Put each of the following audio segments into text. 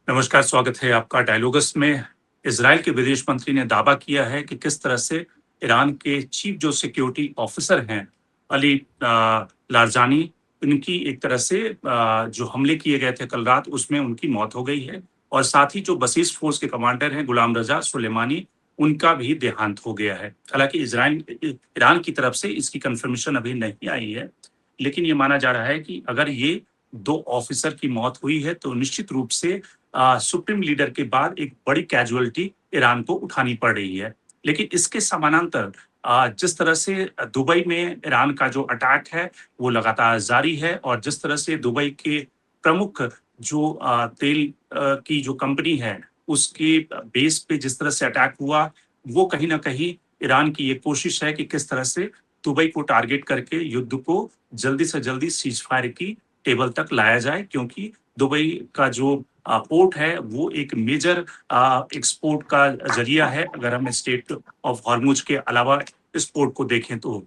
नमस्कार, स्वागत है आपका डायलॉगस में। इज़राइल के विदेश मंत्री ने दावा किया है कि किस तरह से ईरान के चीफ जो सिक्योरिटी ऑफिसर हैं, अली लारजानी, उनकी एक तरह से जो हमले किए गए थे कल रात, उसमें उनकी मौत हो गई है और साथ ही जो बसीस फ़ोर्स के कमांडर हैं, गुलाम रज़ा सुलेमानी, उनका भी देहांत हो गया है। हालाँकि ईरान की तरफ से इसकी कन्फर्मेशन अभी नहीं आई है, लेकिन ये माना जा रहा है कि अगर ये 2 ऑफिसर की मौत हुई है, तो निश्चित रूप से सुप्रीम लीडर के बाद एक बड़ी कैजुअलिटी ईरान को उठानी पड़ रही है। लेकिन इसके समानांतर जिस तरह से दुबई में ईरान का जो अटैक है, वो लगातार जारी है और जिस तरह से दुबई के प्रमुख जो तेल की जो कंपनी है, उसके बेस पे जिस तरह से अटैक हुआ, वो कहीं न कहीं ईरान की ये कोशिश है कि किस तरह से दुबई को टारगेट करके युद्ध को जल्दी से जल्दी सीज़फायर की टेबल तक लाया जाए, क्योंकि दुबई का जो पोर्ट है, वो एक मेजर एक्सपोर्ट का ज़रिया है, अगर हम स्ट्रेट ऑफ हॉर्मुज़ के अलावा इस पोर्ट को देखें तो।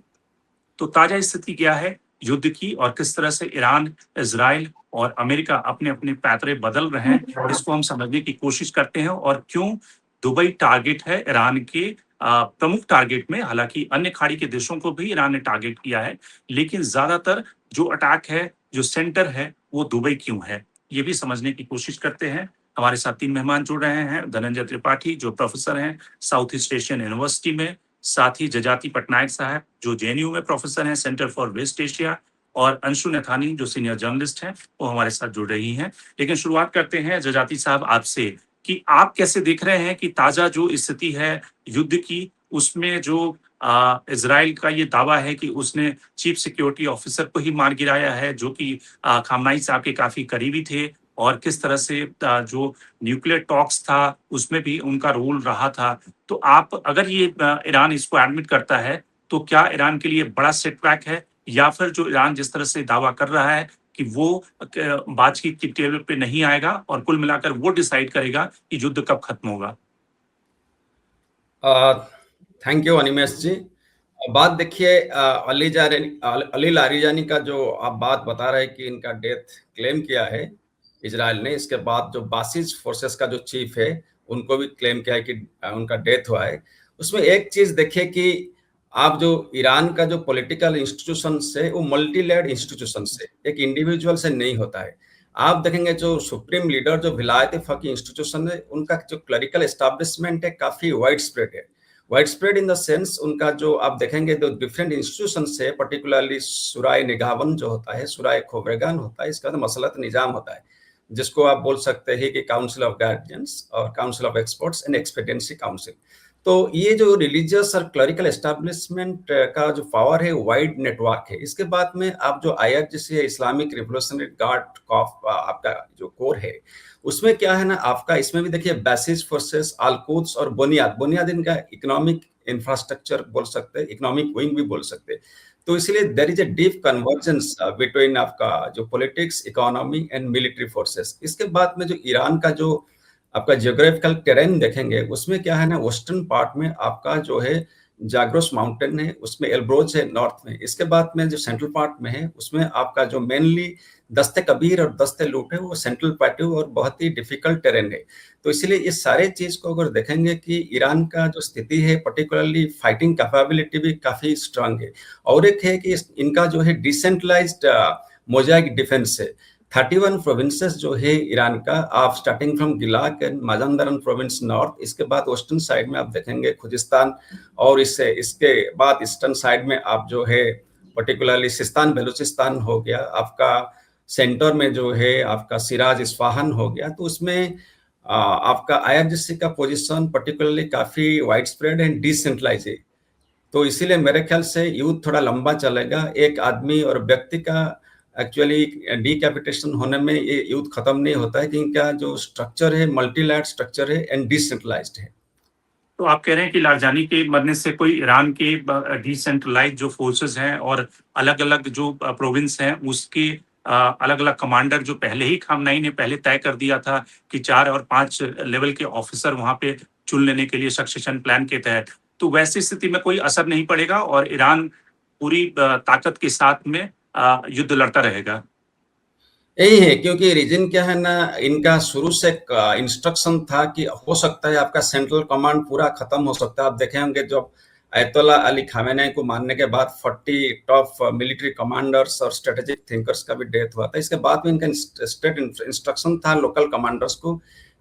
तो ताज़ा स्थिति क्या है युद्ध की और किस तरह से ईरान, इज़राइल और अमेरिका अपने-अपने पैतरे बदल रहे हैं, इसको हम समझने की कोशिश करते हैं और क्यों दुबई टारगेट है ईरान के प्रमुख टारगेट में। हालाँकि अन्य खाड़ी के देशों को भी ईरान ने टारगेट किया है, लेकिन ज़्यादातर जो अटैक है, जो सेंटर है, वो दुबई क्यों है? ये भी समझने की कोशिश करते हैं। हमारे साथ 3 मेहमान जुड़ रहे हैं, धनंजय त्रिपाठी जो प्रोफ़ेसर हैं साउथ ईस्ट एशियन यूनिवर्सिटी में, साथ ही जजाति पटनायक साहब जो जेएनयू में प्रोफ़ेसर हैं सेंटर फॉर वेस्ट एशिया और अंशु नथानी जो सीनियर जर्नलिस्ट हैं, वो हमारे साथ जुड़ रही हैं। लेकिन शुरुआत करते हैं जजाति साहब आपसे कि आप कैसे देख रहे हैं कि ताज़ा जो स्थिति है युद्ध की, उसमें जो इज़राइल का ये दावा है कि उसने चीफ सिक्योरिटी ऑफिसर को ही मार गिराया है, जो कि खामनाई साहब के काफ़ी करीबी थे और किस तरह से जो न्यूक्लियर टॉक्स था, उसमें भी उनका रोल रहा था। तो आप अगर ये ईरान इसको एडमिट करता है, तो क्या ईरान के लिए बड़ा सेटबैक है? या फिर जो ईरान जिस तरह से दावा कर रहा है कि वो बातचीत की टेबल पे नहीं आएगा और कुल मिलाकर वो डिसाइड करेगा कि युद्ध कब खत्म होगा? थैंक यू अनिमेश जी। बात देखिए, अली लारिजानी का जो आप बात बता रहे हैं कि इनका डेथ क्लेम किया है इजराइल ने, इसके बाद जो बासिज फोर्सेस का जो चीफ है उनको भी क्लेम किया है कि उनका डेथ हुआ है। उसमें एक चीज देखिए कि आप जो ईरान का जो पॉलिटिकल इंस्टीट्यूशन है वो मल्टी लेयर्ड इंस्टीट्यूशन से, एक इंडिविजुअल से नहीं होता है। आप देखेंगे जो सुप्रीम लीडर जो विलायत फकी इंस्टीट्यूशन है, उनका जो क्लरिकल एस्टैब्लिशमेंट है काफी वाइड स्प्रेड है। Wide spread in the sense उनका जो आप देखेंगे जो डिफरेंट इंस्टीट्यूशन से, पर्टिकुलरली सुराय निगाहवन जो होता है, सुराय खोबरेगान होता है, इसका तो मसलत निजाम होता है, जिसको आप बोल सकते हैं कि काउंसिल ऑफ गार्जियंस और council of experts and expectancy council. तो ये जो रिलीजियस और क्लरिकल एस्टैब्लिशमेंट का जो पावर है वाइड नेटवर्क है। इसके बाद में आप जो आईआरजीसी है, इस्लामिक रिवोल्यूशनरी गार्ड कॉफ, आपका जो कोर है, उसमें क्या है ना, आपका इसमें भी देखिए बेसिस फोर्सेस, अल-कुद्स और बुनियाद इनका इकोनॉमिक इंफ्रास्ट्रक्चर बोल सकते हैं, इकोनॉमिक विंग भी बोल सकते हैं। तो इसलिए there is a deep convergence between आपका जो politics, economy and military forces. इसके बाद में जो ईरान का जो आपका जियोग्राफिकल टेरेन देखेंगे, उसमें क्या है ना, वेस्टर्न पार्ट में आपका जो है जाग्रोस माउंटेन है, उसमें एल्ब्रोज है नॉर्थ में। इसके बाद में जो सेंट्रल पार्ट में है, उसमें आपका जो मेनली दस्ते कबीर और दस्ते लूट है, वो सेंट्रल प्लेट्यू और बहुत ही डिफिकल्ट टेरेन है। तो इसलिए इस सारे चीज को अगर देखेंगे कि ईरान का जो स्थिति है, पर्टिकुलरली फाइटिंग कैपेबिलिटी भी काफी स्ट्रांग है। और एक है कि इनका जो है डिसेंट्रलाइज्ड मोजाइक डिफेंस है। 31 प्रोविंसेस जो है ईरान का, आप स्टार्टिंग फ्रॉम गिलाक एंड माजांदरन प्रोविंस नॉर्थ, इसके बाद वेस्टर्न साइड में आप देखेंगे खुजिस्तान, और इसके बाद ईस्टर्न साइड में आप जो है पर्टिकुलरली सिस्तान बलूचिस्तान हो गया, आपका सेंटर में जो है आपका सिराज इस्फाहान हो गया। तो उसमें आपका आईआरजीसी का पोजीशन पर्टिकुलरली काफी वाइड स्प्रेड एंड डिसेंट्रलाइज है। तो इसीलिए मेरे ख्याल से युद्ध थोड़ा लंबा चलेगा। एक आदमी और व्यक्ति का एक्चुअली डिकैपिटेशन होने में ये युद्ध खत्म नहीं होता है, क्योंकि इनका जो स्ट्रक्चर है मल्टी लेयर्ड स्ट्रक्चर है एंड डिसेंट्रलाइज्ड है। तो आप कह रहे हैं कि लारजानी के मरने से कोई ईरान के डिसेंट्रलाइज्ड जो फोर्सेस हैं और अलग-अलग जो प्रोविंस हैं, उसके अलग-अलग कमांडर जो पहले ही खामनेई ने पहले तय कर दिया था कि 4 और 5 लेवल के ऑफिसर वहाँ पे चुन लेने के लिए सक्सेशन प्लान के तहत, तो वैसी स्थिति में कोई असर नहीं पड़ेगा और ईरान पूरी ताकत के साथ में युद्ध लड़ता रहेगा? यही है, क्योंकि रीजन क्या है ना, इनका शुरू से इंस्ट्रक्शन था कि हो सकता है आपका सेंट्रल कमांड पूरा खत्म हो सकता है। आप देखे होंगे जब अयतुल्ला अली खामेनेई को मारने के बाद 40 टॉप मिलिट्री कमांडर्स और स्ट्रेटेजिक थिंकर्स का भी डेथ हुआ था। इसके बाद में इनका स्टेट इंस्ट्रक्शन था लोकल कमांडर्स को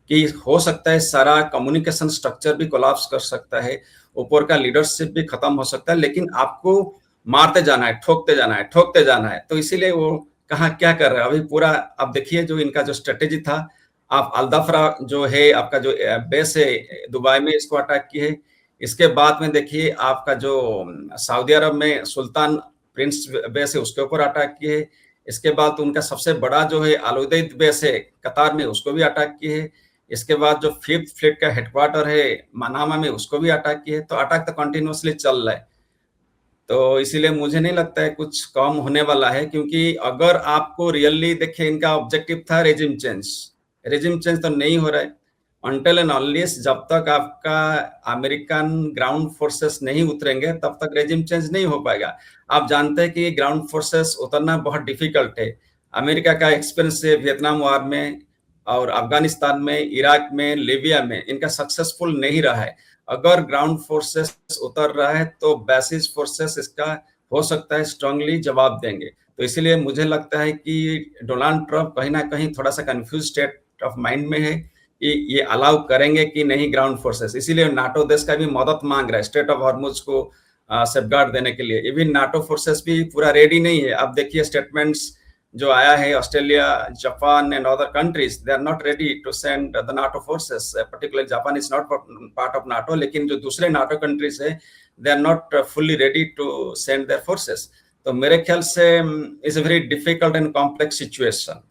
कि हो सकता है सारा कम्युनिकेशन स्ट्रक्चर भी कोलैप्स कर सकता है, ऊपर का लीडरशिप भी खत्म हो सकता है, लेकिन आपको मारते जाना है, ठोकते जाना है, ठोकते जाना है। तो इसीलिए वो कहाँ क्या कर रहे हैं अभी पूरा। आप देखिए जो इनका जो स्ट्रेटेजी था, आप अल्दफ्रा जो है आपका जो बेस है दुबई में, इसको अटैक किए। इसके बाद में देखिए आपका जो सऊदी अरब में सुल्तान प्रिंस बेस है उसके ऊपर अटैक किए। इसके बाद उनका सबसे बड़ा जो है अल उदैद बेस है कतार में, उसको भी अटैक किए। इसके बाद जो 5th फ्लीट का हेडक्वार्टर है मनामा में, उसको भी अटैक किए। तो अटैक तो कंटिन्यूअसली चल रहा है। तो इसीलिए मुझे नहीं लगता है कुछ कम होने वाला है, क्योंकि अगर आपको रियली देखिए इनका ऑब्जेक्टिव था रेजिम चेंज। रेजिम चेंज तो नहीं हो रहा है अनटिल एंड अनलेस जब तक आपका अमेरिकन ग्राउंड फोर्सेस नहीं उतरेंगे तब तक रेजिम चेंज नहीं हो पाएगा। आप जानते हैं कि ग्राउंड फोर्सेस उतरना बहुत डिफिकल्ट है। अमेरिका का एक्सपीरियंस है वियतनाम वॉर में और अफगानिस्तान में, इराक में, लीबिया में, इनका सक्सेसफुल नहीं रहा है। अगर ग्राउंड फोर्सेस उतर रहा है तो बेसिस फोर्सेस इसका हो सकता है स्ट्रांगली जवाब देंगे। तो इसीलिए मुझे लगता है कि डोनाल्ड ट्रंप कहीं ना कहीं थोड़ा सा कंफ्यूज स्टेट ऑफ माइंड में है कि ये अलाउ करेंगे कि नहीं ग्राउंड फोर्सेस। इसीलिए नाटो देश का भी मदद मांग रहा है स्टेट ऑफ हॉर्मुज को सेफगार्ड देने के लिए। इवन नाटो फोर्सेस भी पूरा रेडी नहीं है। अब देखिए स्टेटमेंट्स जो आया है, Australia, Japan and other countries they are not ready to send the NATO forces. Particularly Japan is not part of NATO, लेकिन जो दूसरे नाटो कंट्रीज है they are not fully ready to send their forces. तो मेरे ख्याल से is a very difficult and complex situation.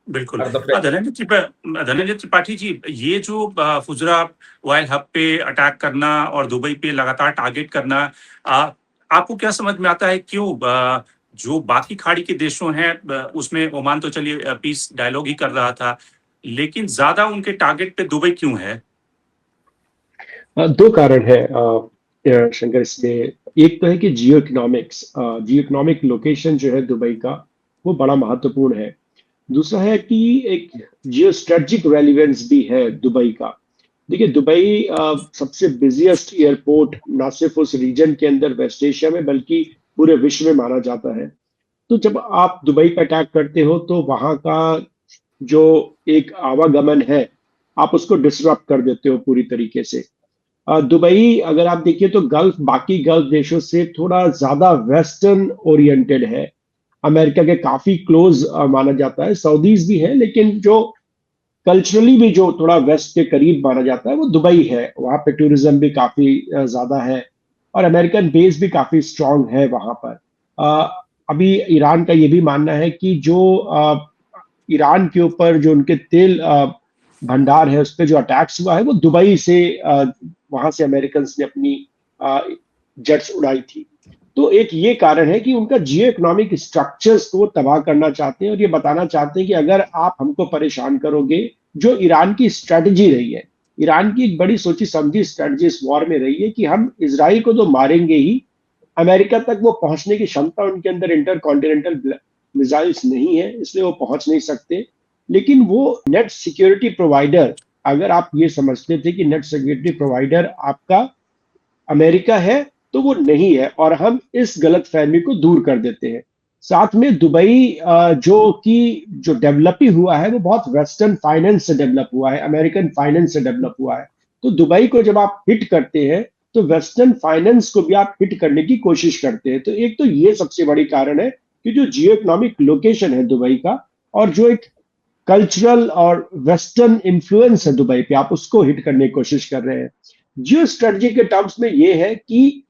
बिल्कुल। धनंजय त्रिपाठी जी, ये जो फुजरा ऑयल हब पे अटैक करना और दुबई पे लगातार टारगेट करना, आपको क्या समझ में आता है क्यों जो बाकी खाड़ी के देशों हैं उसमें ओमान तो चलिए पीस डायलॉग ही कर रहा था, लेकिन ज्यादा उनके टारगेट पे दुबई क्यों है? दो कारण है शंकर इसमें। एक तो है कि जियो इकोनॉमिक लोकेशन जो है दुबई का वो बड़ा महत्वपूर्ण है। दूसरा है कि एक जियो स्ट्रेटेजिक रेलिवेंस भी है दुबई का। देखिए दुबई सबसे बिजिएस्ट एयरपोर्ट ना सिर्फ उस रीजन के अंदर वेस्ट एशिया में बल्कि पूरे विश्व में माना जाता है। तो जब आप दुबई पे अटैक करते हो तो वहां का जो एक आवागमन है आप उसको डिसरप्ट कर देते हो पूरी तरीके से। दुबई अगर आप देखिए तो बाकी गल्फ देशों से थोड़ा ज्यादा वेस्टर्न ओरिएंटेड है। अमेरिका के काफी क्लोज माना जाता है। सऊदीज भी है लेकिन जो कल्चरली भी जो थोड़ा वेस्ट के करीब माना जाता है वो दुबई है। वहां पे टूरिज्म भी काफी ज्यादा है और अमेरिकन बेस भी काफी स्ट्रांग है वहां पर। अभी ईरान का ये भी मानना है कि जो ईरान के ऊपर जो उनके तेल भंडार है उस पर जो अटैक्स हुआ है वो दुबई से वहां से अमेरिकन ने अपनी जेट्स उड़ाई थी। तो एक ये कारण है कि उनका जियो इकोनॉमिक स्ट्रक्चर्स को तबाह करना चाहते हैं और ये बताना चाहते हैं कि अगर आप हमको परेशान करोगे, जो ईरान की स्ट्रेटजी रही है, ईरान की एक बड़ी सोची समझी स्ट्रेटजी इस वॉर में रही है कि हम इजराइल को तो मारेंगे ही, अमेरिका तक वो पहुंचने की क्षमता उनके अंदर इंटर कॉन्टिनेंटल मिसाइल्स नहीं है इसलिए वो पहुंच नहीं सकते। लेकिन वो नेट सिक्योरिटी प्रोवाइडर, अगर आप ये समझते थे कि नेट सिक्योरिटी प्रोवाइडर आपका अमेरिका है तो वो नहीं है और हम इस गलत फहमी को दूर कर देते हैं। साथ में दुबई जो डेवलप ही हुआ है वो बहुत वेस्टर्न फाइनेंस से डेवलप हुआ है, अमेरिकन फाइनेंस से डेवलप हुआ है। तो दुबई को जब आप हिट करते हैं तो वेस्टर्न फाइनेंस को भी आप हिट करने की कोशिश करते हैं। तो एक तो ये सबसे बड़ी कारण है कि जो जियो इकोनॉमिक लोकेशन है दुबई का और जो एक कल्चरल और वेस्टर्न इन्फ्लुएंस है दुबई पे, आप उसको हिट करने की कोशिश कर रहे हैं। जियो स्ट्रेटजी के टर्म्स में ये है कि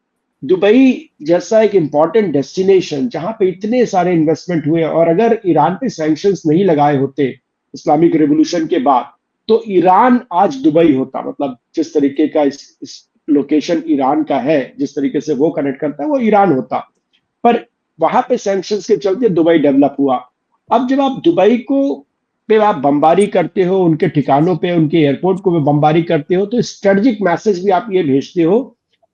दुबई जैसा एक इंपॉर्टेंट डेस्टिनेशन जहां पे इतने सारे इन्वेस्टमेंट हुए और अगर ईरान पे सैंक्शंस नहीं लगाए होते इस्लामिक रिवॉल्यूशन के बाद तो ईरान आज दुबई होता। मतलब जिस तरीके का इस लोकेशन ईरान का है, जिस तरीके से वो कनेक्ट करता है वो ईरान होता, पर वहां पे सैंक्शंस के चलते दुबई डेवलप हुआ। अब जब आप दुबई को पे आप बमबारी करते हो, उनके ठिकानों पे, उनके एयरपोर्ट को बमबारी करते हो, तो स्ट्रेटेजिक मैसेज भी आप ये भेजते हो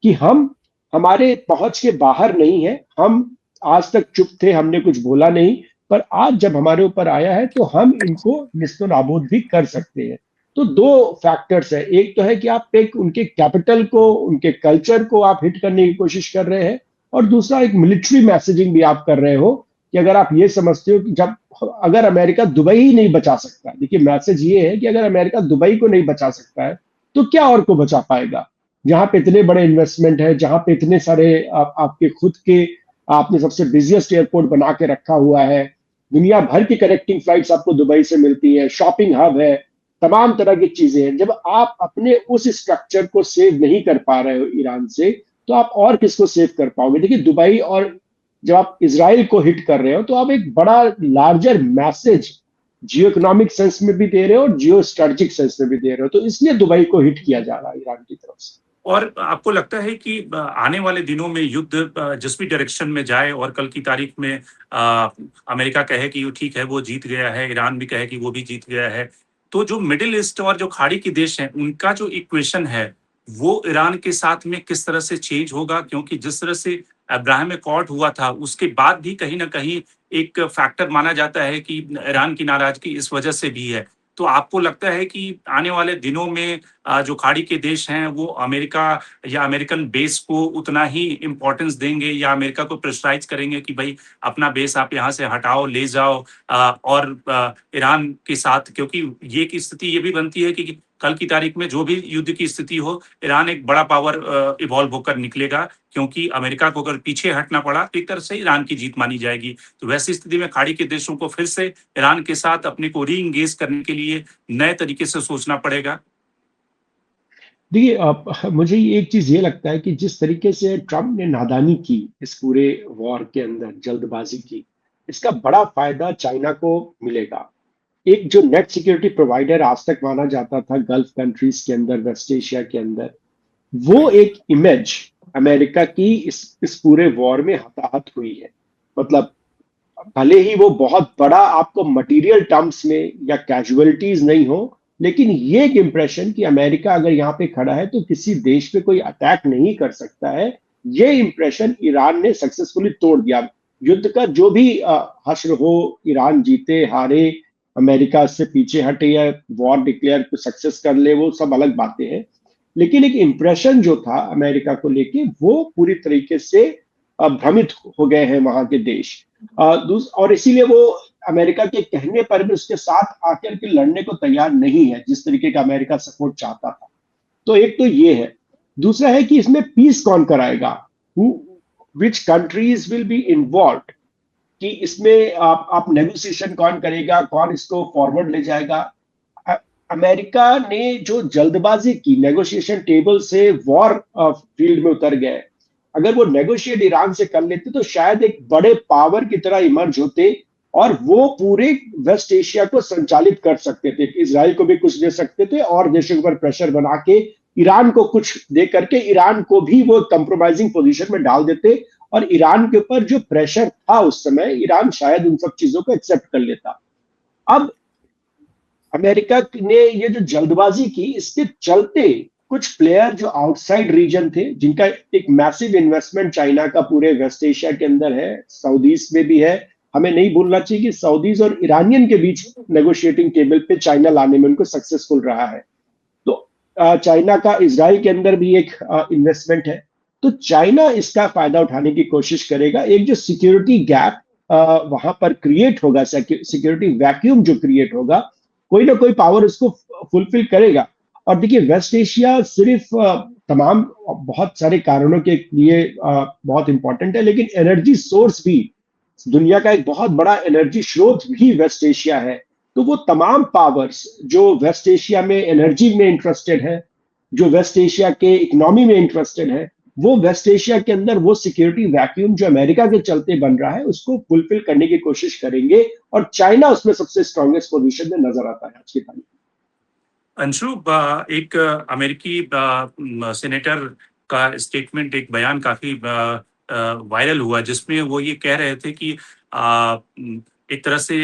कि हम हमारे पहुंच के बाहर नहीं है, हम आज तक चुप थे, हमने कुछ बोला नहीं, पर आज जब हमारे ऊपर आया है तो हम इनको निस्तो नाबूद भी कर सकते हैं। तो दो फैक्टर्स है, एक तो है कि आप एक उनके कैपिटल को, उनके कल्चर को आप हिट करने की कोशिश कर रहे हैं, और दूसरा एक मिलिट्री मैसेजिंग भी आप कर रहे हो कि अगर आप ये समझते हो कि जब अगर अमेरिका दुबई ही नहीं बचा सकता, देखिए मैसेज ये है कि अगर अमेरिका दुबई को नहीं बचा सकता है तो क्या और को बचा पाएगा, जहां पे इतने बड़े इन्वेस्टमेंट है, जहां पे इतने सारे आपके खुद के, आपने सबसे बिजिएस्ट एयरपोर्ट बना के रखा हुआ है, दुनिया भर की कनेक्टिंग फ्लाइट्स आपको दुबई से मिलती है, शॉपिंग हब है, तमाम तरह की चीजें हैं। जब आप अपने उस स्ट्रक्चर को सेव नहीं कर पा रहे हो ईरान से, तो आप और किसको सेव कर पाओगे? देखिए दुबई, और जब आप इसराइल को हिट कर रहे हो तो आप एक बड़ा लार्जर मैसेज जियो इकोनॉमिक सेंस में भी दे रहे हो और जियो स्ट्रेटेजिक सेंस में भी दे रहे हो, तो इसलिए दुबई को हिट किया जा रहा है ईरान की तरफ से। और आपको लगता है कि आने वाले दिनों में युद्ध जिस भी डायरेक्शन में जाए, और कल की तारीख में अमेरिका कहे कि ठीक है वो जीत गया है, ईरान भी कहे कि वो भी जीत गया है, तो जो मिडिल ईस्ट और जो खाड़ी के देश हैं उनका जो इक्वेशन है वो ईरान के साथ में किस तरह से चेंज होगा? क्योंकि जिस तरह से अब्राहम अकॉर्ड हुआ था उसके बाद भी कहीं ना कहीं एक फैक्टर माना जाता है कि ईरान की नाराजगी इस वजह से भी है। तो आपको लगता है कि आने वाले दिनों में जो खाड़ी के देश हैं वो अमेरिका या अमेरिकन बेस को उतना ही इम्पोर्टेंस देंगे, या अमेरिका को प्रेशराइज करेंगे कि भाई अपना बेस आप यहाँ से हटाओ, ले जाओ, और ईरान के साथ, क्योंकि ये की स्थिति ये भी बनती है कि कल की तारीख में जो भी युद्ध की स्थिति हो, ईरान एक बड़ा पावर इवॉल्व होकर निकलेगा, क्योंकि अमेरिका को अगर पीछे हटना पड़ा तो एक तरह से ईरान की जीत मानी जाएगी। तो वैसी स्थिति में खाड़ी के देशों को फिर से ईरान के साथ अपने को री इंगेज करने के लिए नए तरीके से सोचना पड़ेगा। देखिए मुझे एक चीज ये लगता है कि जिस तरीके से ट्रम्प ने नादानी की इस पूरे वॉर के अंदर, जल्दबाजी की, इसका बड़ा फायदा चाइना को मिलेगा। एक जो नेट सिक्योरिटी प्रोवाइडर आज तक माना जाता था गल्फ कंट्रीज के अंदर, वेस्ट एशिया के अंदर, वो एक इमेज अमेरिका की इस पूरे वॉर में हताहत हुई है। मतलब भले ही वो बहुत बड़ा आपको मटेरियल टर्म्स में या कैजुअलिटीज नहीं हो, लेकिन ये एक इंप्रेशन कि अमेरिका अगर यहाँ पे खड़ा है तो किसी देश पे कोई अटैक नहीं कर सकता है, ये इंप्रेशन ईरान ने सक्सेसफुली तोड़ दिया। युद्ध का जो भी हश्र हो, ईरान जीते हारे, अमेरिका से पीछे हटे या वॉर डिक्लेयर सक्सेस कर ले, वो सब अलग बातें हैं, लेकिन एक इंप्रेशन जो था अमेरिका को लेके वो पूरी तरीके से भ्रमित हो गए हैं वहां के देश। और इसीलिए वो अमेरिका के कहने पर भी उसके साथ आकर के लड़ने को तैयार नहीं है, जिस तरीके का अमेरिका सपोर्ट चाहता था। तो एक तो ये है। दूसरा है कि इसमें पीस कौन कराएगा, which countries will be involve, कि इसमें आप नेगोशिएशन कौन करेगा, कौन इसको फॉरवर्ड ले जाएगा। अमेरिका ने जो जल्दबाजी की, नेगोशिएशन टेबल से वॉर फील्ड में उतर गए, अगर वो नेगोशिएट ईरान से कर लेते तो शायद एक बड़े पावर की तरह इमर्ज होते और वो पूरे वेस्ट एशिया को संचालित कर सकते थे। इजराइल को भी कुछ दे सकते थे और देशों के ऊपर प्रेशर बना के ईरान को कुछ दे करके ईरान को भी वो कंप्रोमाइजिंग पोजीशन में डाल देते, और ईरान के ऊपर जो प्रेशर था उस समय, ईरान शायद उन सब चीजों को एक्सेप्ट कर लेता। अब अमेरिका ने ये जो जल्दबाजी की, इसके चलते कुछ प्लेयर जो आउटसाइड रीजन थे, जिनका एक मैसिव इन्वेस्टमेंट चाइना का पूरे वेस्ट एशिया के अंदर है, सऊदीज में भी है, हमें नहीं भूलना चाहिए कि सऊदीज और ईरानियन के बीच नेगोशिएटिंग टेबल पे चाइना लाने में उनको सक्सेसफुल रहा है। तो चाइना का इजराइल के अंदर भी एक इन्वेस्टमेंट है, तो चाइना इसका फायदा उठाने की कोशिश करेगा। एक जो सिक्योरिटी गैप वहां पर क्रिएट होगा, सिक्योरिटी वैक्यूम जो क्रिएट होगा, कोई ना कोई पावर उसको फुलफिल करेगा। और देखिए वेस्ट एशिया सिर्फ तमाम बहुत सारे कारणों के लिए बहुत इंपॉर्टेंट है, लेकिन एनर्जी सोर्स भी, दुनिया का एक बहुत बड़ा एनर्जी स्रोत भी वेस्ट एशिया है। तो वो तमाम पावर्स जो वेस्ट एशिया में एनर्जी में इंटरेस्टेड है, जो वेस्ट एशिया के इकोनॉमी में इंटरेस्टेड है, वो वेस्ट एशिया के अंदर वो सिक्योरिटी वैक्यूम जो अमेरिका के चलते बन रहा है उसको फुलफिल करने की कोशिश करेंगे, और चाइना उसमें सबसे स्ट्रॉन्गेस्ट पोजीशन में नजर आता है आज की तारीख में। अंशु, एक अमेरिकी सेनेटर का स्टेटमेंट, एक बयान काफी वायरल हुआ, जिसमें वो ये कह रहे थे कि एक तरह से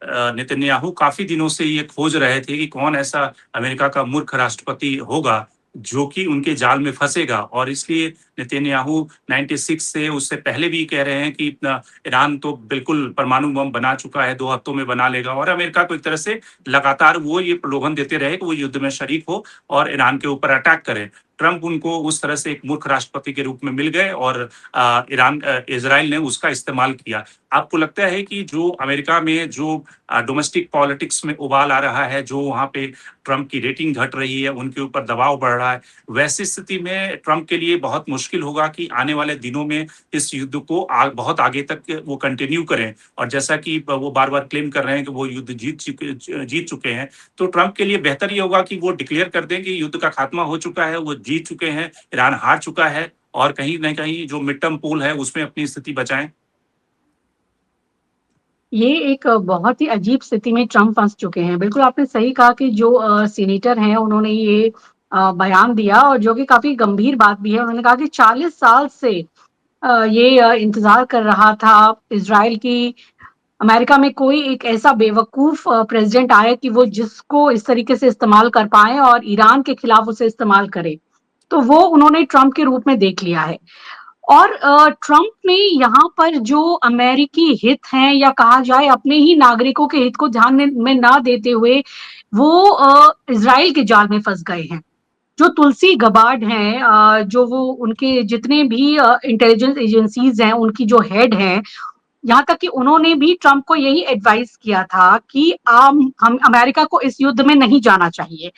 नेतन्याहू काफी दिनों से ये खोज रहे थे कि कौन ऐसा अमेरिका का मूर्ख राष्ट्रपति होगा जो कि उनके जाल में फंसेगा, और इसलिए नेतन्याहू 96 से उससे पहले भी कह रहे हैं कि ईरान तो बिल्कुल परमाणु बम बना चुका है, 2 हफ्तों में बना लेगा, और अमेरिका को एक तरह से लगातार वो ये प्रलोभन देते रहे कि वो युद्ध में शरीक हो और ईरान के ऊपर अटैक करे। ट्रंप उनको उस तरह से एक मूर्ख राष्ट्रपति के रूप में मिल गए और इज़राइल ने उसका इस्तेमाल किया। आपको लगता है कि जो अमेरिका में जो डोमेस्टिक पॉलिटिक्स में उबाल आ रहा है, जो वहाँ पे ट्रंप की रेटिंग घट रही है, उनके ऊपर दबाव बढ़ रहा है, वैसी स्थिति में ट्रंप के लिए बहुत मुश्किल होगा कि आने वाले दिनों में इस युद्ध को बहुत आगे तक वो कंटिन्यू करें। और जैसा कि वो बार-बार क्लेम कर रहे हैं कि वो युद्ध जीत चुके हैं, तो ट्रंप के लिए बेहतर ये होगा कि वो डिक्लेयर कर दें कि युद्ध का खात्मा हो चुका है, वो जीत चुके हैं, ईरान हार चुका है, और कहीं न कहीं जो मिड टर्म पोल है उसमें अपनी स्थिति बचाएँ। ये एक बहुत ही अजीब स्थिति में ट्रंप फँस चुके हैं। बिल्कुल आपने सही कहा कि जो सीनेटर हैं उन्होंने ये बयान दिया, और जो कि काफ़ी गंभीर बात भी है। उन्होंने कहा कि 40 साल से ये इंतज़ार कर रहा था इज़राइल की अमेरिका में कोई एक ऐसा बेवकूफ़ प्रेज़िडेंट आए कि वो जिसको इस तरीके से इस्तेमाल कर पाएँ और ईरान के खिलाफ उसे इस्तेमाल करे। तो वो उन्होंने ट्रंप के रूप में देख लिया है। और ट्रंप ने यहाँ पर जो अमेरिकी हित हैं, या कहा जाए अपने ही नागरिकों के हित को ध्यान में ना देते हुए वो इज़राइल के जाल में फँस गए हैं। जो तुलसी गबार्ड हैं, जो वो उनके जितने भी इंटेलिजेंस एजेंसीज़ हैं, उनकी जो हेड हैं, यहाँ तक कि उन्होंने भी ट्रंप को यही एडवाइस किया था कि हम अमेरिका को इस युद्ध में नहीं जाना चाहिए।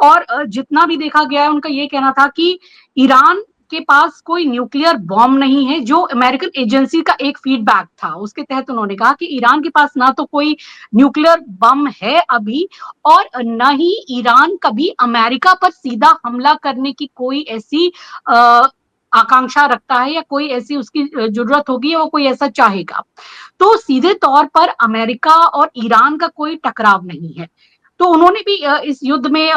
और जितना भी देखा गया है, उनका ये कहना था कि ईरान के पास कोई न्यूक्लियर बॉम्ब नहीं है, जो अमेरिकन एजेंसी का एक फीडबैक था। उसके तहत उन्होंने कहा कि ईरान के पास ना तो कोई न्यूक्लियर बम है अभी, और न ही ईरान कभी अमेरिका पर सीधा हमला करने की कोई ऐसी आकांक्षा रखता है, या कोई ऐसी उसकी ज़रूरत होगी, या वो कोई ऐसा चाहेगा। तो सीधे तौर पर अमेरिका और ईरान का कोई टकराव नहीं है। तो उन्होंने भी इस युद्ध में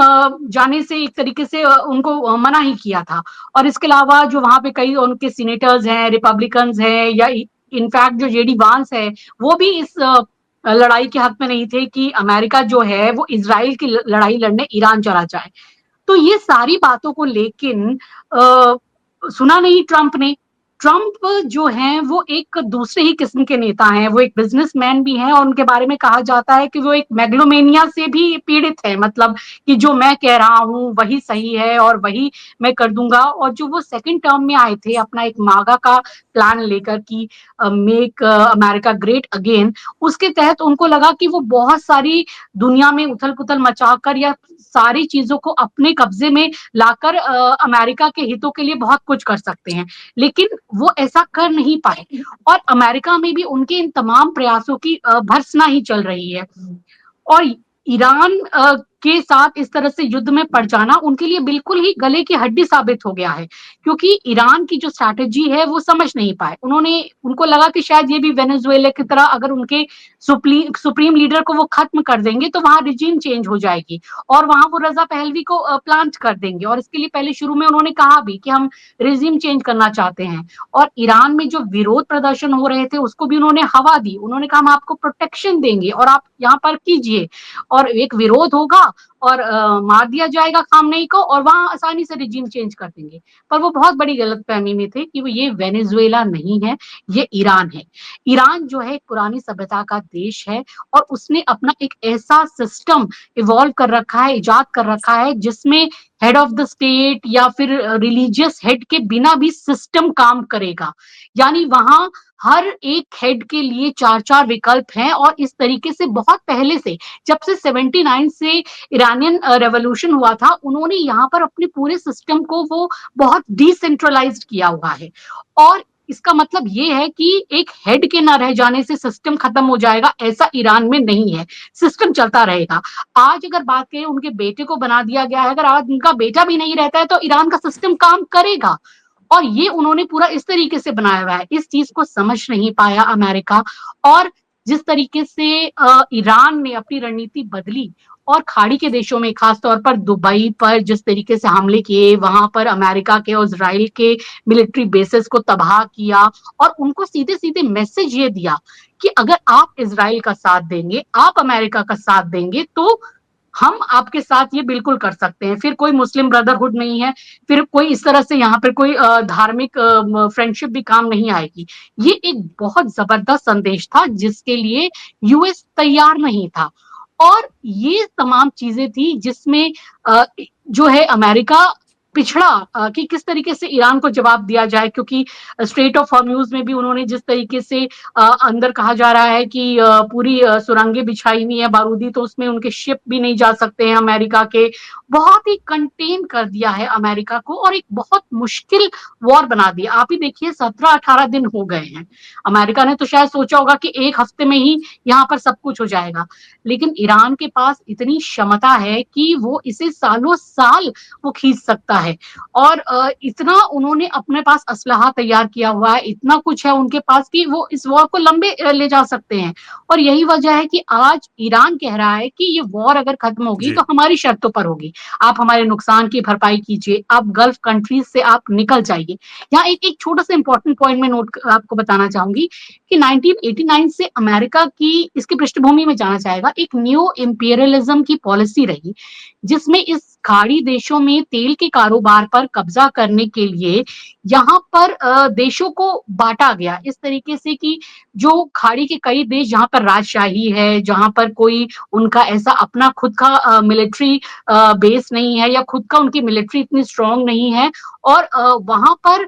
जाने से एक तरीके से उनको मना ही किया था। और इसके अलावा जो वहाँ पे कई उनके सीनेटर्स हैं, रिपब्लिकन्स हैं, या इनफैक्ट जो जेडी वांस है, वो भी इस लड़ाई के हक में नहीं थे कि अमेरिका जो है वो इज़राइल की लड़ाई लड़ने ईरान चला जाए। तो ये सारी बातों को लेकिन सुना नहीं ट्रंप ने। ट्रंप जो हैं वो एक दूसरे ही किस्म के नेता हैं, वो एक बिज़नेसमैन भी हैं, और उनके बारे में कहा जाता है कि वो एक मेगालोमेनिया से भी पीड़ित है, मतलब कि जो मैं कह रहा हूँ वही सही है और वही मैं कर दूँगा। और जो वो सेकंड टर्म में आए थे अपना एक मागा का प्लान लेकर कि मेक अमेरिका ग्रेट अगेन, उसके तहत उनको लगा कि वो बहुत सारी दुनिया में उथल-पुथल मचाकर या सारी चीज़ों को अपने कब्ज़े में लाकर अमेरिका के हितों के लिए बहुत कुछ कर सकते हैं। लेकिन वो ऐसा कर नहीं पाए, और अमेरिका में भी उनके इन तमाम प्रयासों की भर्त्सना ही चल रही है। और ईरान के साथ इस तरह से युद्ध में पड़ जाना उनके लिए बिल्कुल ही गले की हड्डी साबित हो गया है, क्योंकि ईरान की जो स्ट्रैटेजी है वो समझ नहीं पाए। उनको लगा कि शायद ये भी वेनेजुएला की तरह अगर उनके सुप्रीम लीडर को वो खत्म कर देंगे तो वहाँ रिजीम चेंज हो जाएगी, और वहाँ वो रजा पहलवी को प्लांट कर देंगे। और इसके लिए पहले शुरू में उन्होंने कहा भी कि हम रिजीम चेंज करना चाहते हैं। और ईरान में जो विरोध प्रदर्शन हो रहे थे उसको भी उन्होंने हवा दी। उन्होंने कहा हम आपको प्रोटेक्शन देंगे और आप यहाँ पर कीजिए, और एक विरोध होगा और मार दिया जाएगा खामनेई को, और वहाँ आसानी से रिजीम चेंज कर देंगे। पर वो बहुत बड़ी गलतफहमी में थे कि वो ये वेनेजुएला नहीं है, ये ईरान है। ईरान जो है एक पुरानी सभ्यता का देश है, और उसने अपना एक ऐसा सिस्टम इवॉल्व कर रखा है, इजाद कर रखा है, जिसमें हेड ऑफ द स्टेट या फिर रिलीजियस हेड के बिना भी सिस्टम काम करेगा। यानी वहाँ हर एक हेड के लिए 4-4 विकल्प हैं, और इस तरीके से बहुत पहले से, जब से 79 से ईरानियन रेवोल्यूशन हुआ था, उन्होंने यहाँ पर अपने पूरे सिस्टम को वो बहुत डिसेंट्रलाइज्ड किया हुआ है। और इसका मतलब ये है कि एक हेड के ना रह जाने से सिस्टम खत्म हो जाएगा, ऐसा ईरान में नहीं है। सिस्टम चलता रहेगा। आज अगर बात करें, उनके बेटे को बना दिया गया है, अगर आज उनका बेटा भी नहीं रहता है तो ईरान का सिस्टम काम करेगा। और ये उन्होंने पूरा इस तरीके से बनाया हुआ है। इस चीज को समझ नहीं पाया अमेरिका, और जिस तरीके से ईरान ने अपनी रणनीति बदली, और खाड़ी के देशों में खास तौर पर दुबई पर जिस तरीके से हमले किए, वहां पर अमेरिका के और इजराइल के मिलिट्री बेसेस को तबाह किया, और उनको सीधे सीधे मैसेज ये दिया कि अगर आप इजराइल का साथ देंगे, आप अमेरिका का साथ देंगे, तो हम आपके साथ ये बिल्कुल कर सकते हैं। फिर कोई मुस्लिम ब्रदरहुड नहीं है, फिर कोई इस तरह से यहाँ पर कोई धार्मिक फ्रेंडशिप भी काम नहीं आएगी। ये एक बहुत जबरदस्त संदेश था जिसके लिए यूएस तैयार नहीं था। और ये तमाम चीजें थी जिसमें जो है अमेरिका पिछड़ा कि किस तरीके से ईरान को जवाब दिया जाए, क्योंकि स्ट्रेट ऑफ हॉर्म्यूज में भी उन्होंने जिस तरीके से अंदर कहा जा रहा है कि पूरी सुरंगें बिछाई हुई है बारूदी, तो उसमें उनके शिप भी नहीं जा सकते हैं अमेरिका के। बहुत ही कंटेन कर दिया है अमेरिका को और एक बहुत मुश्किल वॉर बना दिया। आप ही देखिए 17-18 दिन हो गए हैं। अमेरिका ने तो शायद सोचा होगा कि एक हफ्ते में ही यहाँ पर सब कुछ हो जाएगा, लेकिन ईरान के पास इतनी क्षमता है कि वो इसे सालों साल वो खींच सकता है। और इतना उन्होंने अपने पास असलहा तैयार किया हुआ है, इतना कुछ है उनके पास कि वो इस वॉर को लंबे ले जा सकते हैं। और यही वजह है कि आज ईरान कह रहा है कि ये वॉर अगर खत्म होगी जी तो हमारी शर्तों पर होगी। आप हमारे नुकसान की भरपाई कीजिए, आप गल्फ कंट्रीज से आप निकल जाइए। यहाँ एक एक छोटा सा इंपॉर्टेंट पॉइंट मैं नोट आपको बताना चाहूंगी कि 1989 से अमेरिका की इसकी पृष्ठभूमि में जाना चाहेगा एक न्यू इंपीरियलिज्म की पॉलिसी रही, जिसमें इस खाड़ी देशों में तेल के कारोबार पर कब्जा करने के लिए यहाँ पर देशों को बांटा गया इस तरीके से कि जो खाड़ी के कई देश जहाँ पर राजशाही है, जहाँ पर कोई उनका ऐसा अपना खुद का मिलिट्री बेस नहीं है या खुद का उनकी मिलिट्री इतनी स्ट्रांग नहीं है, और वहां पर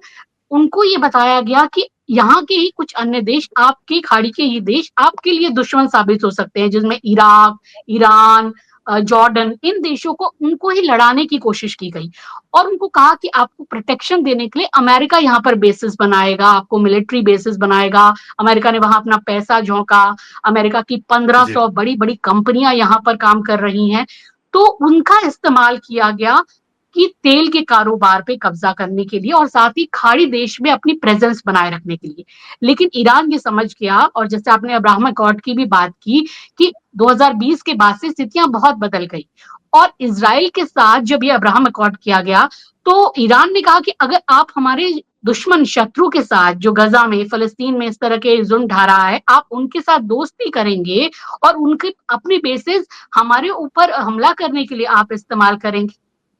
उनको ये बताया गया कि यहाँ के ही कुछ अन्य देश, आपकी खाड़ी के ही देश आपके लिए दुश्मन साबित हो सकते हैं, जिसमें इराक, ईरान, जॉर्डन, इन देशों को उनको ही लड़ाने की कोशिश की गई। और उनको कहा कि आपको प्रोटेक्शन देने के लिए अमेरिका यहाँ पर बेसिस बनाएगा, आपको मिलिट्री बेसिस बनाएगा। अमेरिका ने वहां अपना पैसा झोंका। अमेरिका की 1500 जी बड़ी बड़ी कंपनियां यहाँ पर काम कर रही हैं। तो उनका इस्तेमाल किया गया कि तेल के कारोबार पे कब्जा करने के लिए और साथ ही खाड़ी देश में अपनी प्रेजेंस बनाए रखने के लिए। लेकिन ईरान ये समझ गया, और जैसे आपने अब्राहम अकॉर्ड की भी बात की कि 2020 के बाद से स्थितियां बहुत बदल गई। और इजराइल के साथ जब ये अब्राहम अकॉर्ड किया गया तो ईरान ने कहा कि अगर आप हमारे दुश्मन शत्रु के साथ जो गजा में फलस्तीन में इस तरह के जुल्म ढा रहा है, आप उनके साथ दोस्ती करेंगे और उनके अपनी बेसिस हमारे ऊपर हमला करने के लिए आप इस्तेमाल करेंगे,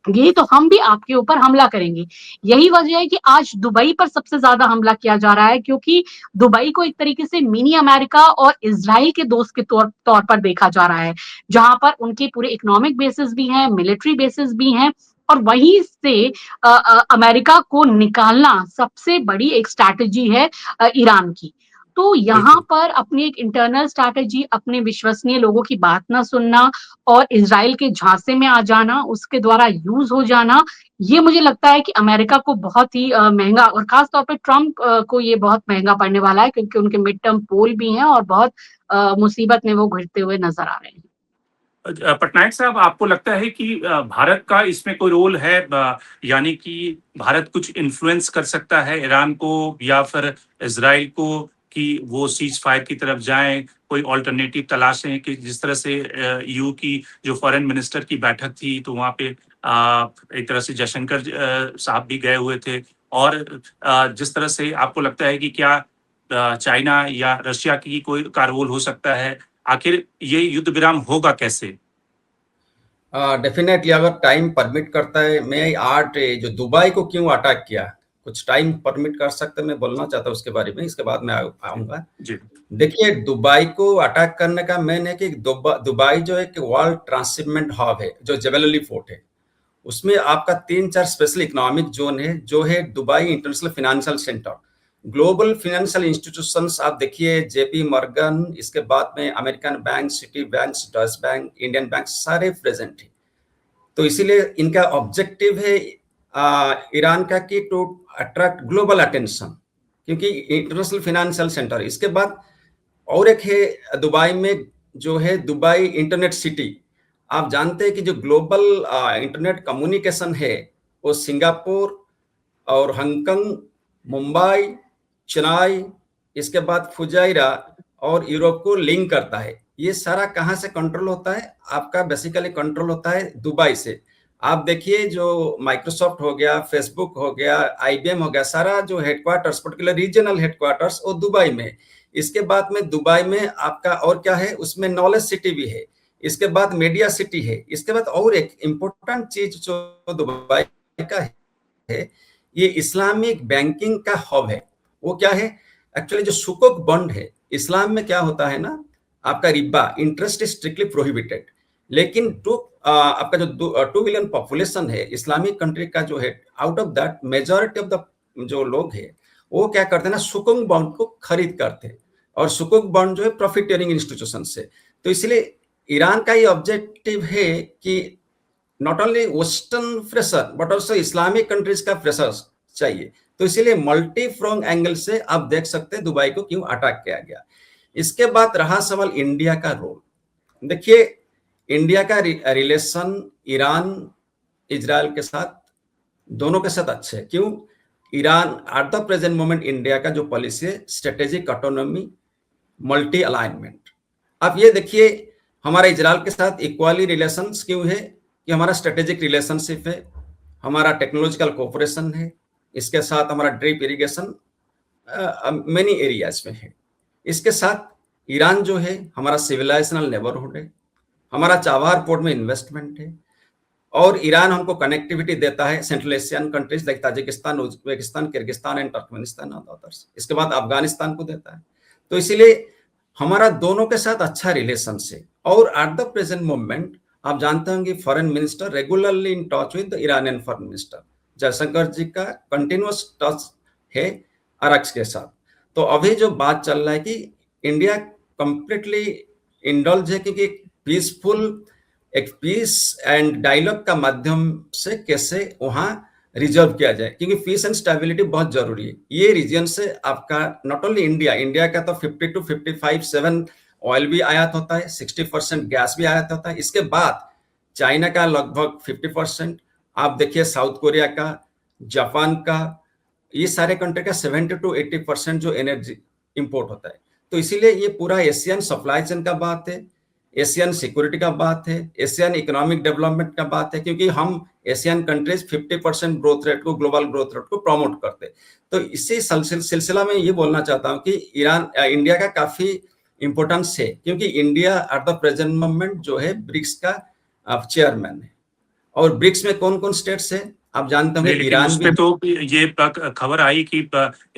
ये तो हम भी आपके ऊपर हमला करेंगे। यही वजह है कि आज दुबई पर सबसे ज्यादा हमला किया जा रहा है, क्योंकि दुबई को एक तरीके से मिनी अमेरिका और इजराइल के दोस्त के तौर पर देखा जा रहा है, जहां पर उनके पूरे इकोनॉमिक बेसिस भी हैं, मिलिट्री बेसिस भी हैं। और वहीं से अमेरिका को निकालना सबसे बड़ी एक स्ट्रैटेजी है ईरान की। तो यहाँ बिल्कुल पर अपनी एक इंटरनल स्ट्रैटेजी, अपने विश्वसनीय लोगों की बात ना सुनना और इजराइल के झांसे में आ जाना, उसके द्वारा यूज हो जाना, ये मुझे लगता है कि अमेरिका को बहुत ही महंगा, और खास तौर पे ट्रम्प को ये बहुत महंगा पड़ने वाला है, क्योंकि उनके मिड टर्म पोल भी हैं और बहुत मुसीबत में वो घिरते हुए नजर आ रहे हैं। पटनायक साहब, आपको लगता है कि भारत का इसमें कोई रोल है, यानी कि भारत कुछ इन्फ्लुएंस कर सकता है ईरान को या फिर इजराइल को कि वो सीज फायर की तरफ जाएं, कोई ऑल्टरनेटिव तलाशें? कि जिस तरह से ईयू की जो फॉरेन मिनिस्टर की बैठक थी तो वहाँ पे एक तरह से जयशंकर साहब भी गए हुए थे, और जिस तरह से आपको लगता है कि क्या चाइना या रशिया की कोई का रोल हो सकता है? आखिर ये युद्ध विराम होगा कैसे? डेफिनेटली अगर टाइम परमिट करता है, मैं आज जो दुबई को क्यों अटैक किया, कुछ टाइम परमिट कर सकते मैं बोलना चाहता हूँ उसके बारे में, इसके बाद मैं आऊंगा। जी देखिए, दुबई को अटैक करने का मेन है कि दुबई जो एक वर्ल्ड ट्रांसशिपमेंट हब है, जो जेबल अली फोर्ट है, उसमें आपका 3-4 स्पेशल इकोनॉमिक जोन है, जो है Dubai international financial centre, global financial institutions आप देखिए, जेपी मॉर्गन, इसके बाद में American bank, city bank, Dutch bank, Indian bank, सारे प्रेजेंट है। तो इसीलिए इनका ऑब्जेक्टिव है ईरान का कि टू अट्रैक्ट ग्लोबल अटेंशन, क्योंकि इंटरनेशनल फाइनेंशियल सेंटर। इसके बाद और एक है दुबई में, जो है दुबई इंटरनेट सिटी। आप जानते हैं कि जो ग्लोबल इंटरनेट कम्युनिकेशन है, वो सिंगापुर और हांगकांग, मुंबई, चेन्नई, इसके बाद फुजाइरा और यूरोप को लिंक करता है। ये सारा कहाँ से कंट्रोल होता है? आपका बेसिकली कंट्रोल होता है दुबई से। आप देखिए, जो माइक्रोसॉफ्ट हो गया, फेसबुक हो गया, आईबीएम हो गया, सारा जो हेडक्वार्टर्स, पर्टिकुलर रीजनल हेडक्वार्टर्स, वो दुबई में। इसके बाद में दुबई में आपका और क्या है, उसमें नॉलेज सिटी भी है। इसके बाद मीडिया सिटी है, इसके बाद और एक इम्पोर्टेंट चीज जो दुबई का है, ये इस्लामिक बैंकिंग का हब है। वो क्या है, एक्चुअली जो सुकुक बॉन्ड है, इस्लाम में क्या होता है ना, आपका Riba interest is strictly prohibited, लेकिन आपका जो 2 बिलियन पॉपुलेशन है इस्लामिक कंट्री का जो है, out of that majority of the जो लोग है वो क्या करते हैं ना, सुकुक बॉन्ड को खरीद करते हैं, और सुकुक बॉन्ड जो है प्रॉफिट शेयरिंग इंस्टीट्यूशन से। तो इसलिए ईरान का ये ऑब्जेक्टिव है कि not only western pressure but also Islamic countries का प्रेशर चाहिए। तो इसीलिए मल्टी फ्रोंग एंगल से आप देख सकते हैं दुबई को क्यों अटैक किया गया। इसके बाद रहा सवाल इंडिया का रोल। देखिए, इंडिया का रिलेशन ईरान इजराइल के साथ, दोनों के साथ अच्छे है। क्यों? Iran eight the present moment India का जो पॉलिसी है, स्ट्रेटेजिक ऑटोनॉमी, मल्टी अलाइनमेंट। आप ये देखिए, हमारा इजराइल के साथ इक्वली रिलेशंस क्यों है कि हमारा स्ट्रेटेजिक रिलेशनशिप है, हमारा टेक्नोलॉजिकल कोऑपरेशन है, इसके साथ हमारा ड्रिप इरिगेशन मेनी एरियाज में है। इसके साथ ईरान जो है हमारा सिविलाइजेशनल नेबरहुड है, हमारा चाबहार पोर्ट में इन्वेस्टमेंट है, और ईरान हमको कनेक्टिविटी देता है central Asian countries like Tajikistan, Uzbekistan, Kyrgyzstan and Turkmenistan और अदर्स। इसके बाद अफगानिस्तान को देता है। तो इसीलिए हमारा दोनों के साथ अच्छा रिलेशन है। और एट द प्रेजेंट मोमेंट आप जानते होंगे foreign minister regularly in touch with the Iranian foreign minister, Jaishankar ji का कंटिन्यूअस टच है अरक्स के साथ। तो अभी जो बात चल रहा है कि इंडिया कंप्लीटली इंडल्ज है, क्योंकि पीसफुल एक पीस एंड डायलॉग का माध्यम से कैसे वहां रिजर्व किया जाए, क्योंकि पीस एंड स्टेबिलिटी बहुत जरूरी है। ये रीजन से आपका नॉट ओनली इंडिया का तो 50 to 55 ऑयल भी आयात होता है, 60% गैस भी आयात होता है। इसके बाद चाइना का लगभग 50%, आप देखिए साउथ कोरिया का, जापान का, ये सारे कंट्री का 70 to 80% जो एनर्जी इंपोर्ट होता है। तो इसीलिए ये पूरा एशियन सप्लाई चेन का बात है, एशियन सिक्योरिटी का बात है, एशियन इकोनॉमिक डेवलपमेंट का बात है, क्योंकि हम एशियन कंट्रीज 50% ग्रोथ रेट को, ग्लोबल ग्रोथ रेट को प्रमोट करते। तो इसी सिलसिला में ये बोलना चाहता हूँ कि इंडिया का काफी इंपॉर्टेंस है, क्योंकि India at the present moment जो है ब्रिक्स का चेयरमैन है। और ब्रिक्स में कौन कौन स्टेट्स है आप जानते होंगे, ईरान भी। तो ये खबर आई कि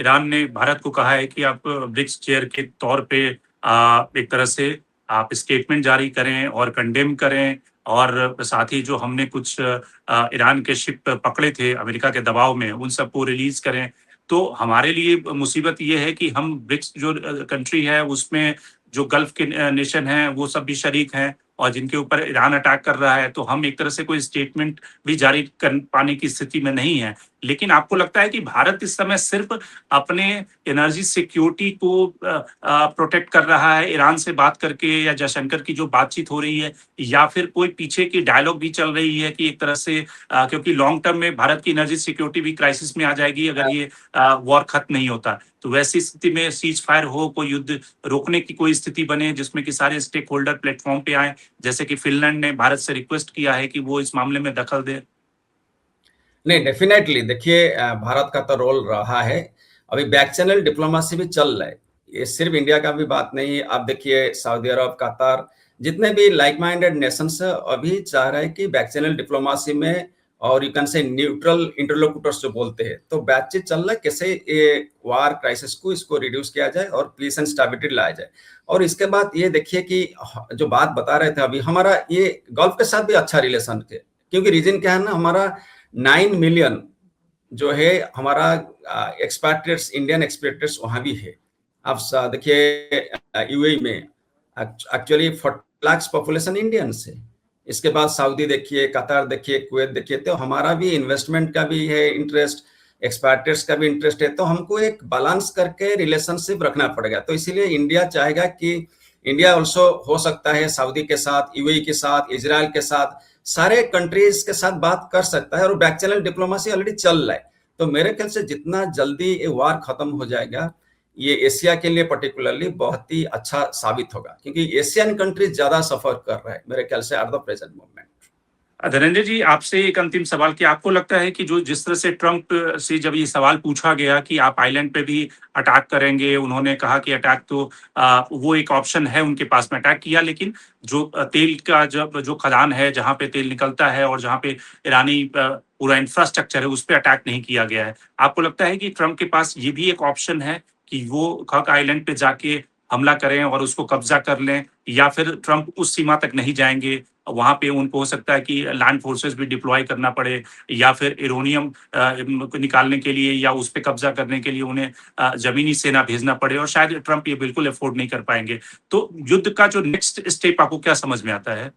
ईरान ने भारत को कहा है कि आप ब्रिक्स चेयर के तौर पे एक तरह से आप स्टेटमेंट जारी करें और कंडेम करें, और साथ ही जो हमने कुछ ईरान के शिप पकड़े थे अमेरिका के दबाव में, उन सबको रिलीज करें। तो हमारे लिए मुसीबत ये है कि हम ब्रिक्स जो कंट्री है उसमें जो गल्फ के नेशन हैं वो सब भी शरीक हैं, और जिनके ऊपर ईरान अटैक कर रहा है, तो हम एक तरह से कोई स्टेटमेंट भी जारी कर पाने की स्थिति में नहीं है। लेकिन आपको लगता है कि भारत इस समय सिर्फ अपने एनर्जी सिक्योरिटी को प्रोटेक्ट कर रहा है ईरान से बात करके, या जयशंकर की जो बातचीत हो रही है, या फिर कोई पीछे की डायलॉग भी चल रही है कि एक तरह से क्योंकि लॉन्ग टर्म में भारत की एनर्जी सिक्योरिटी भी क्राइसिस में आ जाएगी अगर ये वॉर खत्म नहीं होता। तो वैसी स्थिति में सीज फायर हो, कोई युद्ध रोकने की कोई स्थिति बने जिसमें कि सारे स्टेक होल्डर प्लेटफॉर्म पे आए, जैसे कि फिनलैंड ने भारत से रिक्वेस्ट किया है कि वो इस मामले में दखल दे। नहीं, डेफिनेटली देखिए, भारत का तो रोल रहा है। अभी बैक चैनल डिप्लोमेसी भी चल रहा है, ये सिर्फ इंडिया का भी बात नहीं है। आप देखिए सऊदी अरब, कतर, जितने भी लाइक माइंडेड नेशंस अभी चाह रहे हैं कि बैक चैनल डिप्लोमेसी में, और you can say neutral interlocutors जो बोलते हैं, तो बातचीत चल रहा है कैसे ये वार क्राइसिस को इसको रिड्यूस किया जाए और पीस एंड स्टेबिलिटी लाया जाए। और इसके बाद ये देखिए कि जो बात बता रहे थे अभी, हमारा ये गल्फ के साथ भी अच्छा रिलेशन है, क्योंकि रीजन क्या है ना, हमारा 9 मिलियन जो है हमारा एक्सपैट्रिएट्स, इंडियन एक्सपैट्रिएट्स वहां भी है। आप देखिए यूएई में एक्चुअली 40 लाख पॉपुलेशन इंडियंस है। इसके बाद सऊदी देखिए, कतर देखिए, कुवैत देखिए, तो हमारा भी इन्वेस्टमेंट का भी है इंटरेस्ट, एक्सपैट्रिएट्स का भी इंटरेस्ट है। तो हमको एक बैलेंस करके रिलेशनशिप रखना पड़ेगा। तो इसीलिए इंडिया चाहेगा कि इंडिया ऑल्सो हो सकता है सऊदी के साथ, यूएई के साथ, इजराइल के साथ, सारे कंट्रीज के साथ बात कर सकता है। और बैक चैनल डिप्लोमेसी ऑलरेडी चल रहा है। तो मेरे ख्याल से जितना जल्दी ये वार खत्म हो जाएगा, ये एशिया के लिए पर्टिकुलरली बहुत ही अच्छा साबित होगा, क्योंकि एशियन कंट्रीज ज्यादा सफर कर रहा है मेरे ख्याल से at the present moment. Dhananjay ji, आपसे एक अंतिम सवाल कि आपको लगता है कि जो जिस तरह से ट्रंप से जब ये सवाल पूछा गया कि आप आइलैंड पे भी अटैक करेंगे, उन्होंने कहा कि अटैक तो वो एक ऑप्शन है उनके पास में अटैक किया, लेकिन जो तेल का जब जो खदान है, जहाँ पे तेल निकलता है और जहाँ पे ईरानी पूरा इंफ्रास्ट्रक्चर है, उस पे अटैक नहीं किया गया है। आपको लगता है कि ट्रंप के पास ये भी एक ऑप्शन है कि वो खक आइलैंड पे जाके हमला करें और उसको कब्जा कर लें, या फिर ट्रंप उस सीमा तक नहीं जाएँगे? वहाँ पे उनको हो सकता है कि लैंड फोर्सेस भी डिप्लॉय करना पड़े, या फिर यूरेनियम को निकालने के लिए या उस पे कब्जा करने के लिए उन्हें जमीनी सेना भेजना पड़े, और शायद ट्रंप ये बिल्कुल अफोर्ड नहीं कर पाएंगे। तो युद्ध का जो नेक्स्ट स्टेप आपको क्या समझ में आता है?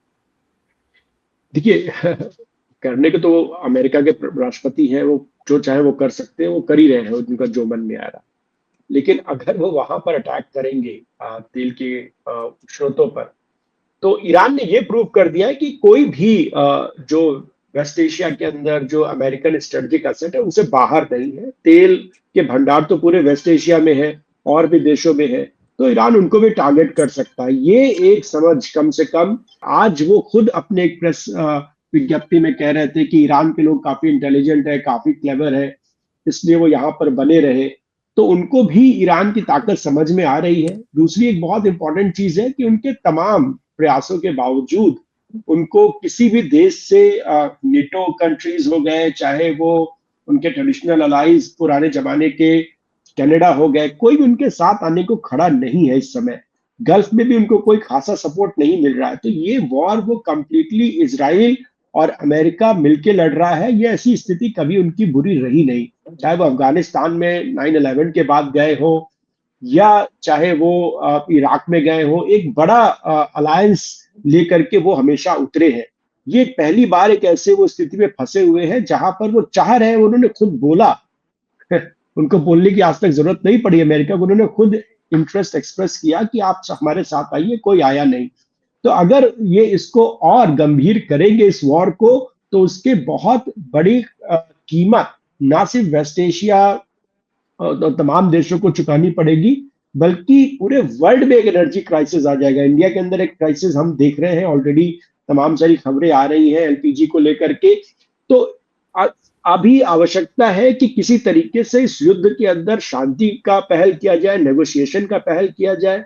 देखिए करने के तो वो अमेरिका के राष्ट्रपति हैं, वो जो चाहे वो कर सकते हैं, वो कर ही रहे हैं, उनका जो मन में आ रहा। लेकिन अगर वो वहां पर अटैक करेंगे तेल के स्रोतों पर, तो ईरान ने ये प्रूव कर दिया है कि कोई भी जो वेस्ट एशिया के अंदर जो अमेरिकन स्ट्रेटेजिक एसेट है उनसे बाहर नहीं है। तेल के भंडार तो पूरे वेस्ट एशिया में है और भी देशों में है, तो ईरान उनको भी टारगेट कर सकता है। ये एक समझ कम से कम आज वो खुद अपने एक प्रेस विज्ञप्ति में कह रहे थे कि ईरान के लोग काफी इंटेलिजेंट है, काफी क्लेवर है, इसलिए वो यहाँ पर बने रहे। तो उनको भी ईरान की ताकत समझ में आ रही है। दूसरी एक बहुत इंपॉर्टेंट चीज है कि उनके तमाम प्रयासों के बावजूद उनको किसी भी देश से नेटो कंट्रीज हो गए, चाहे वो उनके ट्रेडिशनल अलाइज पुराने जमाने के कनाडा हो गए, कोई भी उनके साथ आने को खड़ा नहीं है इस समय। गल्फ में भी उनको कोई खासा सपोर्ट नहीं मिल रहा है। तो ये वॉर वो कंप्लीटली इजराइल और अमेरिका मिलके लड़ रहा है। ये ऐसी स्थिति कभी उनकी बुरी रही नहीं, चाहे वो अफगानिस्तान में 9/11 के बाद गए हो, या चाहे वो इराक में गए हो। एक बड़ा अलायंस लेकर के वो हमेशा उतरे हैं। ये पहली बार एक ऐसे वो स्थिति में फंसे हुए हैं जहां पर वो चाह रहे हैं, उन्होंने खुद बोला उनको बोलने की आज तक जरूरत नहीं पड़ी अमेरिका को, उन्होंने खुद इंटरेस्ट एक्सप्रेस किया कि आप हमारे साथ आइए, कोई आया नहीं। तो अगर ये इसको और गंभीर करेंगे इस वॉर को, तो उसके बहुत बड़ी कीमत ना सिर्फ वेस्ट एशिया तो तमाम देशों को चुकानी पड़ेगी, बल्कि पूरे वर्ल्ड में एक एनर्जी क्राइसिस आ जाएगा। इंडिया के अंदर एक क्राइसिस हम देख रहे हैं ऑलरेडी, तमाम सारी खबरें आ रही हैं एलपीजी को लेकर के। तो अभी आवश्यकता है कि किसी तरीके से इस युद्ध के अंदर शांति का पहल किया जाए, नेगोशिएशन का पहल किया जाए।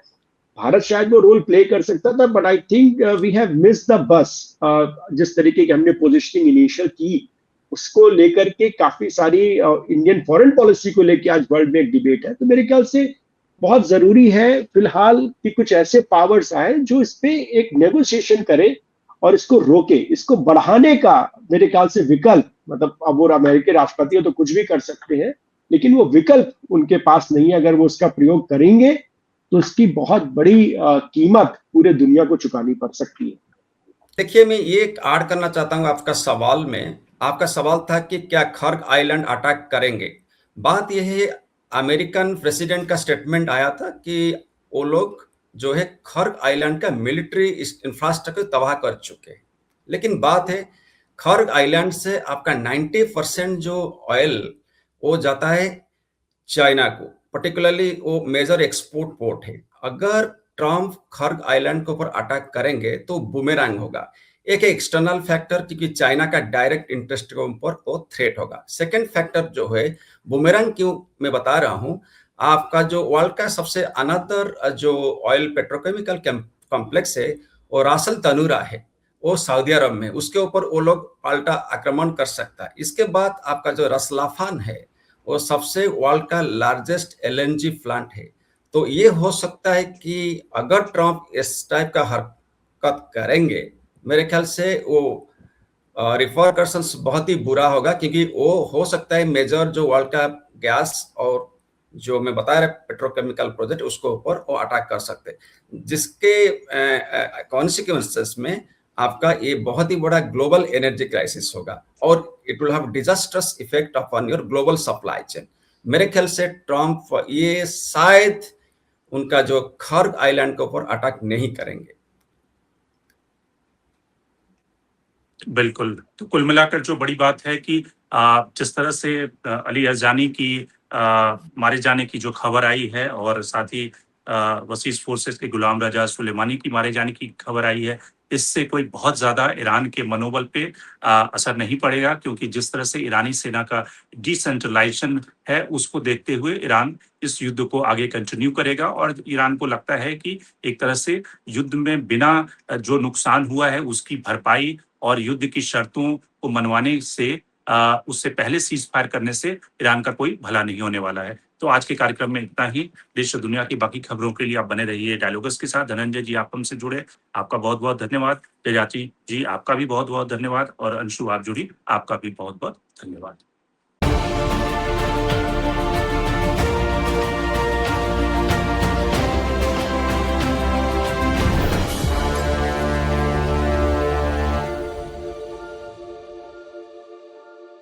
भारत शायद वो रोल प्ले कर सकता था, but I think we have missed the bus. जिस तरीके की हमने पोजिशनिंग इनिशियल की, उसको लेकर के काफी सारी इंडियन फॉरेन पॉलिसी को लेकर आज वर्ल्ड में एक डिबेट है। तो मेरे ख्याल से बहुत जरूरी है फिलहाल कि कुछ ऐसे पावर्स आए जो इस पे एक नेगोशिएशन करे और इसको रोके। इसको बढ़ाने का मेरे ख्याल से विकल्प, मतलब अब वो अमेरिकी राष्ट्रपति हो तो कुछ भी कर सकते हैं, लेकिन वो विकल्प उनके पास नहीं है। अगर वो उसका प्रयोग करेंगे तो उसकी बहुत बड़ी कीमत पूरे दुनिया को चुकानी पड़ सकती है। देखिए, मैं ये ऐड करना चाहता हूँ आपका सवाल में। आपका सवाल था कि क्या खर्ग आइलैंड अटैक करेंगे। बात यह है, अमेरिकन प्रेसिडेंट का स्टेटमेंट आया था कि वो लोग जो है खर्ग आइलैंड का मिलिट्री इंफ्रास्ट्रक्चर तबाह कर चुके हैं। लेकिन बात है, खर्ग आइलैंड से आपका 90% जो ऑयल वो जाता है चाइना को, पर्टिकुलरली वो मेजर एक्सपोर्ट पोर्ट है। अगर ट्रंप खर्ग आइलैंड के ऊपर अटैक करेंगे तो बुमेरैंग होगा। एक एक्सटर्नल फैक्टर, क्योंकि चाइना का डायरेक्ट इंटरेस्ट के ऊपर वो थ्रेट होगा। सेकंड फैक्टर जो है बुमेरैंग क्यों मैं बता रहा हूं, आपका जो वर्ल्ड का सबसे अनदर जो ऑयल पेट्रोकेमिकल कॉम्प्लेक्स है वो रासल तनूरा है, वो सऊदी अरब में, उसके ऊपर वो लोग पलटा आक्रमण कर सकता है। इसके बाद आपका जो रसलाफान है वो सबसे वर्ल्ड का लार्जेस्ट एलएनजी प्लांट है। तो ये हो सकता है कि अगर ट्रंप इस टाइप का हरकत करेंगे, मेरे ख्याल से वो रिपरकशंस बहुत ही बुरा होगा, क्योंकि वो हो सकता है मेजर जो वर्ल्ड का गैस और जो मैं बता रहा पेट्रोकेमिकल प्रोजेक्ट उसको ऊपर वो अटैक कर सकते हैं, जिसके कॉन्सिक्वेंसेस में आपका ये बहुत ही बड़ा ग्लोबल एनर्जी क्राइसिस होगा और it will have disastrous effect upon your global supply chain. मेरे ख्याल से ट्रंप ये शायद उनका जो खर्ग आइलैंड के ऊपर अटैक नहीं करेंगे। बिल्कुल। तो कुल मिलाकर जो बड़ी बात है कि जिस तरह से अली यज़दानी की मारे जाने की जो खबर आई है, और साथ ही वसीस फोर्सेस के गुलाम रजा सुलेमानी की मारे जाने की खबर आई है, इससे कोई बहुत ज़्यादा ईरान के मनोबल पे असर नहीं पड़ेगा, क्योंकि जिस तरह से ईरानी सेना का डिसेंट्रलाइजेशन है, उसको देखते हुए ईरान इस युद्ध को आगे कंटिन्यू करेगा और ईरान को लगता है कि एक तरह से युद्ध में बिना जो नुकसान हुआ है उसकी भरपाई और युद्ध की शर्तों को मनवाने से उससे पहले सीज़ फायर करने से ईरान का कोई भला नहीं होने वाला है। तो आज के कार्यक्रम में इतना ही। देश और दुनिया की बाकी खबरों के लिए आप बने रहिए डायलॉगस के साथ। धनंजय जी, आप हमसे जुड़े, आपका बहुत-बहुत धन्यवाद। जयाति जी, आपका भी बहुत-बहुत धन्यवाद और अंशु आप जुड़ी, आपका भी बहुत-बहुत धन्यवाद।